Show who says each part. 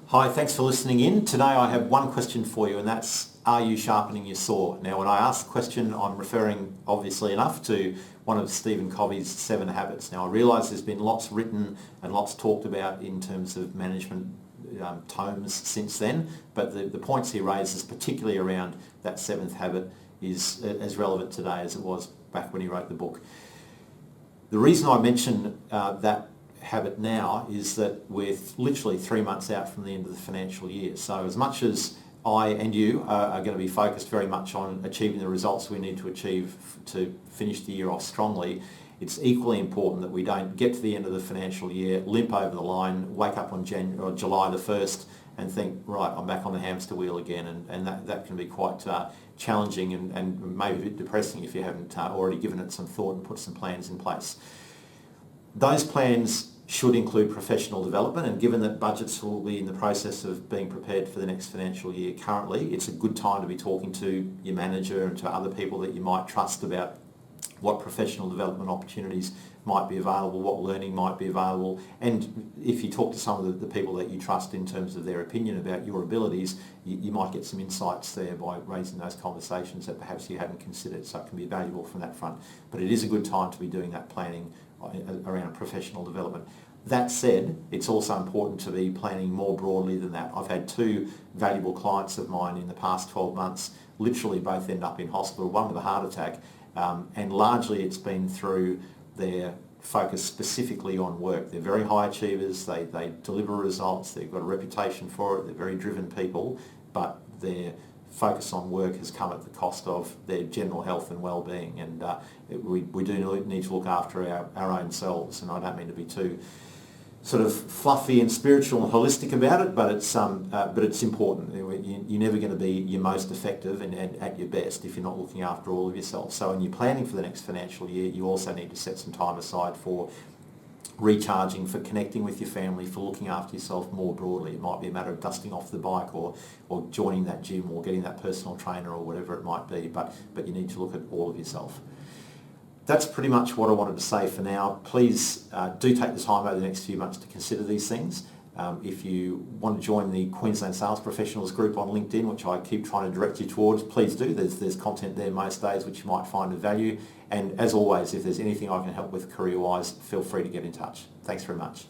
Speaker 1: Hi, thanks for listening in. Today I have one question for you, and that's, are you sharpening your saw? Now, when I ask the question, I'm referring, obviously enough, to one of Stephen Covey's 7 habits. Now, I realise there's been lots written and lots talked about in terms of management tomes since then, but the points he raises, particularly around that 7th habit, is as relevant today as it was back when he wrote the book. The reason I mention that habit now is that we're literally 3 months out from the end of the financial year. So as much as I and you are going to be focused very much on achieving the results we need to achieve to finish the year off strongly, it's equally important that we don't get to the end of the financial year, limp over the line, wake up on July the 1st and think, right, I'm back on the hamster wheel again, and that can be quite challenging and maybe a bit depressing if you haven't already given it some thought and put some plans in place. Those plans should include professional development, and given that budgets will be in the process of being prepared for the next financial year currently, it's a good time to be talking to your manager and to other people that you might trust about what professional development opportunities might be available, what learning might be available, and if you talk to some of the people that you trust in terms of their opinion about your abilities, you might get some insights there by raising those conversations that perhaps you hadn't considered, so it can be valuable from that front. But it is a good time to be doing that planning around professional development. That said, it's also important to be planning more broadly than that. I've had 2 valuable clients of mine in the past 12 months literally both end up in hospital, one with a heart attack, and largely it's been through their focus specifically on work. They're very high achievers, they deliver results, they've got a reputation for it, they're very driven people, but their focus on work has come at the cost of their general health and well-being, and we do need to look after our own selves, and I don't mean to be too sort of fluffy and spiritual and holistic about it, but it's important. You're never going to be your most effective and at your best if you're not looking after all of yourself. So when you're planning for the next financial year, you also need to set some time aside for recharging, for connecting with your family, for looking after yourself more broadly. It might be a matter of dusting off the bike or joining that gym or getting that personal trainer or whatever it might be, but you need to look at all of yourself. That's pretty much what I wanted to say for now. Please do take the time over the next few months to consider these things. If you want to join the Queensland Sales Professionals group on LinkedIn, which I keep trying to direct you towards, please do. There's content there most days which you might find of value. And as always, if there's anything I can help with career-wise, feel free to get in touch. Thanks very much.